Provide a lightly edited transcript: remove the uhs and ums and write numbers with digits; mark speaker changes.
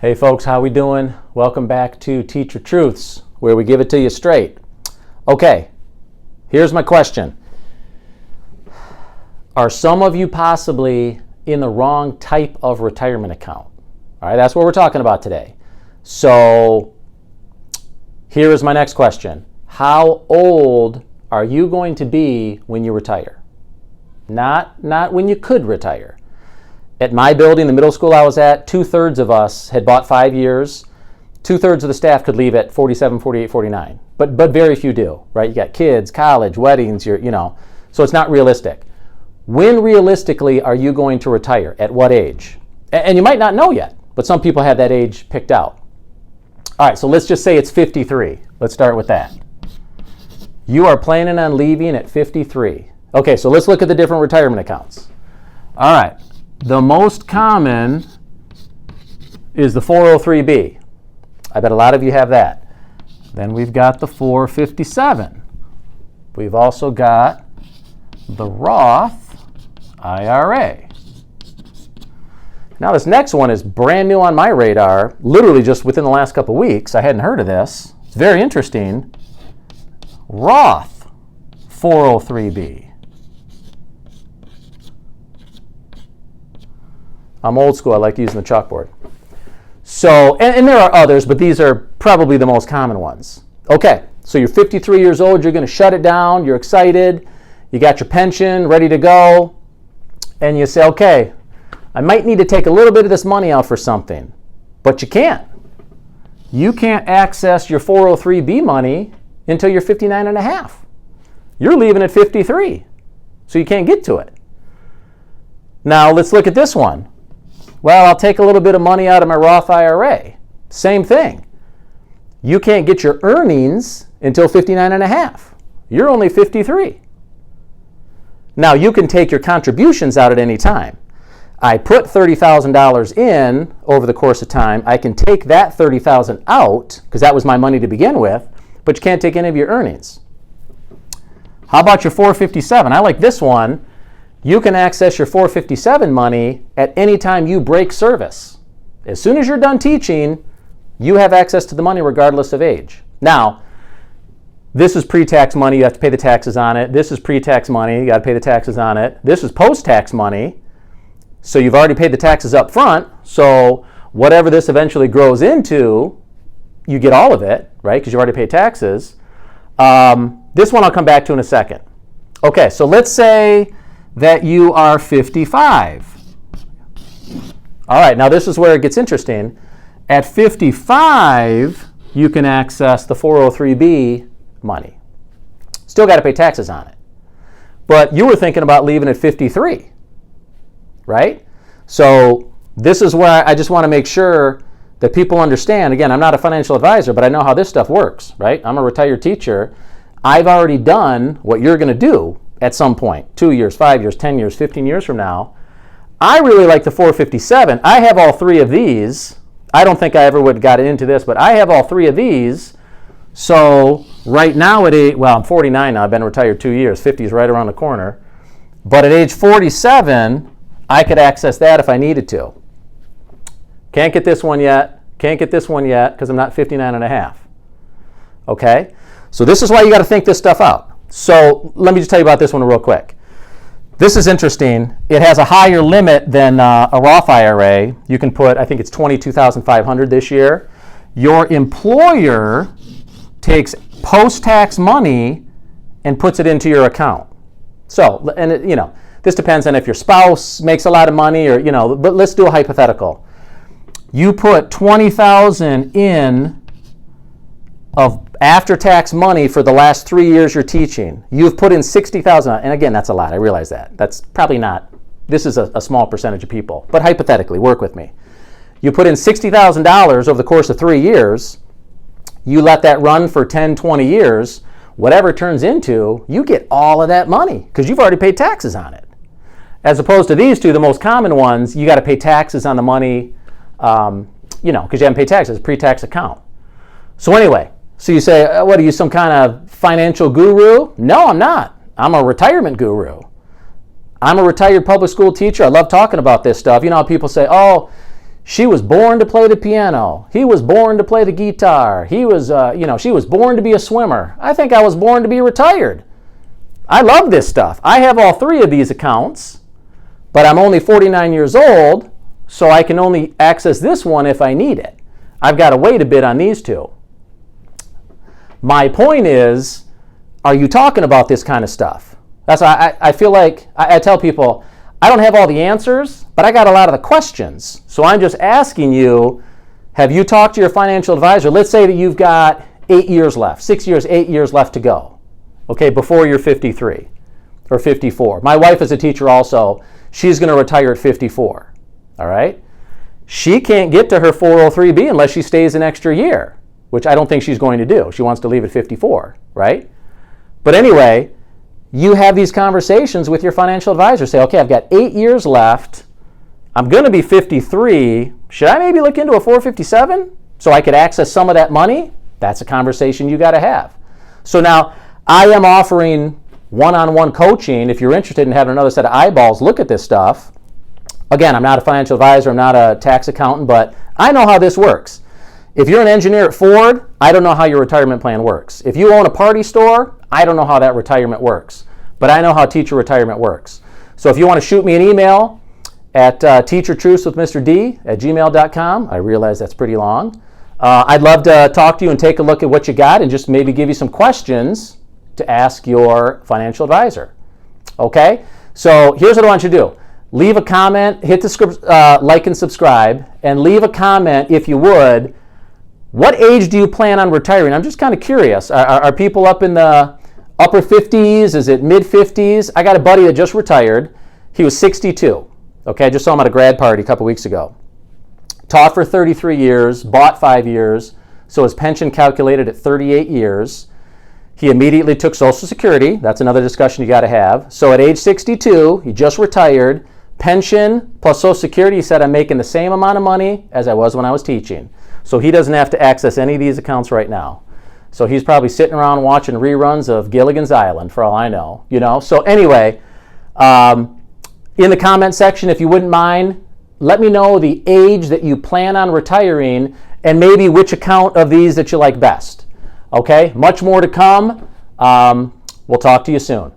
Speaker 1: Hey folks, how we doing? Welcome back to Teacher Truths, where we give it to you straight. Okay, here's my question. Are some of you possibly in the wrong type of retirement account? All right, that's what we're talking about today. So here is my next question. How old are you going to be when you retire? Not when you could retire. At my building, the middle school I was at, 2/3 of us had bought 5 years. 2/3 of the staff could leave at 47, 48, 49. But very few do, right? You got kids, college, weddings, so it's not realistic. When realistically are you going to retire? At what age? And you might not know yet, but some people have that age picked out. All right, so let's just say it's 53. Let's start with that. You are planning on leaving at 53. Okay, so let's look at the different retirement accounts. All right. The most common is the 403B. I bet a lot of you have that. Then we've got the 457. We've also got the Roth IRA. Now this next one is brand new on my radar, literally just within the last couple weeks. I hadn't heard of this. It's very interesting. Roth 403B. I'm old school. I like using the chalkboard. So, and there are others, but these are probably the most common ones. Okay, so you're 53 years old. You're going to shut it down. You're excited. You got your pension ready to go. And you say, okay, I might need to take a little bit of this money out for something. But you can't. You can't access your 403B money until you're 59 and a half. You're leaving at 53. So you can't get to it. Now, let's look at this one. Well, I'll take a little bit of money out of my Roth IRA. Same thing. You can't get your earnings until 59 and a half. You're only 53. Now, you can take your contributions out at any time. I put $30,000 in over the course of time. I can take that $30,000 out because that was my money to begin with, but you can't take any of your earnings. How about your 457? I like this one. You can access your 457 money at any time you break service. As soon as you're done teaching, you have access to the money regardless of age. Now, this is pre-tax money. You have to pay the taxes on it. This is pre-tax money. You got to pay the taxes on it. This is post-tax money. So you've already paid the taxes up front. So whatever this eventually grows into, you get all of it, right? Because you already paid taxes. This one I'll come back to in a second. Okay, so let's say that you are 55. All right, now this is where it gets interesting. At 55, you can access the 403B money. Still got to pay taxes on it. But you were thinking about leaving at 53, right? So this is where I just want to make sure that people understand. Again, I'm not a financial advisor, but I know how this stuff works, right? I'm a retired teacher. I've already done what you're going to do at some point, 2 years, 5 years, 10 years, 15 years from now. I really like the 457. I have all three of these. I don't think I ever would have got into this, but I have all three of these. So right now I'm 49 now. I've been retired 2 years. 50 is right around the corner. But at age 47, I could access that if I needed to. Can't get this one yet. Can't get this one yet because I'm not 59 and a half. Okay? So this is why you got to think this stuff out. So let me just tell you about this one real quick. This is interesting. It has a higher limit than a Roth IRA. You can put, I think it's $22,500 this year. Your employer takes post-tax money and puts it into your account. So, and this depends on if your spouse makes a lot of money or, but let's do a hypothetical. You put $20,000 in of after-tax money for the last 3 years you're teaching. You've put in $60,000, and again, that's a lot. I realize that. That's probably not. This is a small percentage of people, but hypothetically, work with me. You put in $60,000 over the course of 3 years. You let that run for 10, 20 years. Whatever it turns into, you get all of that money because you've already paid taxes on it. As opposed to these two, the most common ones, you got to pay taxes on the money, because you haven't paid taxes. It's a pre-tax account. So anyway. So you say, what are you, some kind of financial guru? No, I'm not. I'm a retirement guru. I'm a retired public school teacher. I love talking about this stuff. You know how people say, oh, she was born to play the piano. He was born to play the guitar. He was, she was born to be a swimmer. I think I was born to be retired. I love this stuff. I have all three of these accounts, but I'm only 49 years old, so I can only access this one if I need it. I've got to wait a bit on these two. My point is, are you talking about this kind of stuff? That's why I feel like I tell people, I don't have all the answers, but I got a lot of the questions. So I'm just asking you, have you talked to your financial advisor? Let's say that you've got 8 years left, 6 years, 8 years left to go, okay, before you're 53 or 54. My wife is a teacher also. She's going to retire at 54, all right? She can't get to her 403B unless she stays an extra year, which I don't think she's going to do. She wants to leave at 54, right? But anyway, you have these conversations with your financial advisor. Say, okay, I've got 8 years left. I'm going to be 53. Should I maybe look into a 457 so I could access some of that money? That's a conversation you got to have. So now I am offering one-on-one coaching. If you're interested in having another set of eyeballs look at this stuff, again, I'm not a financial advisor, I'm not a tax accountant, but I know how this works. If you're an engineer at Ford, I don't know how your retirement plan works. If you own a party store, I don't know how that retirement works, but I know how teacher retirement works. So if you want to shoot me an email at teachertruthwithmrd@gmail.com, I realize that's pretty long. I'd love to talk to you and take a look at what you got and just maybe give you some questions to ask your financial advisor. Okay? So here's what I want you to do. Leave a comment, hit the like and subscribe, and leave a comment if you would. What age do you plan on retiring? I'm just kind of curious. Are people up in the upper 50s? Is it mid 50s? I got a buddy that just retired. He was 62. Okay, I just saw him at a grad party a couple weeks ago. Taught for 33 years, bought 5 years, so his pension calculated at 38 years. He immediately took Social Security. That's another discussion you got to have. So at age 62, he just retired. Pension plus Social Security, he said, I'm making the same amount of money as I was when I was teaching. So he doesn't have to access any of these accounts right now. So he's probably sitting around watching reruns of Gilligan's Island, for all I know. So anyway, in the comment section, if you wouldn't mind, let me know the age that you plan on retiring and maybe which account of these that you like best. Okay, much more to come. We'll talk to you soon.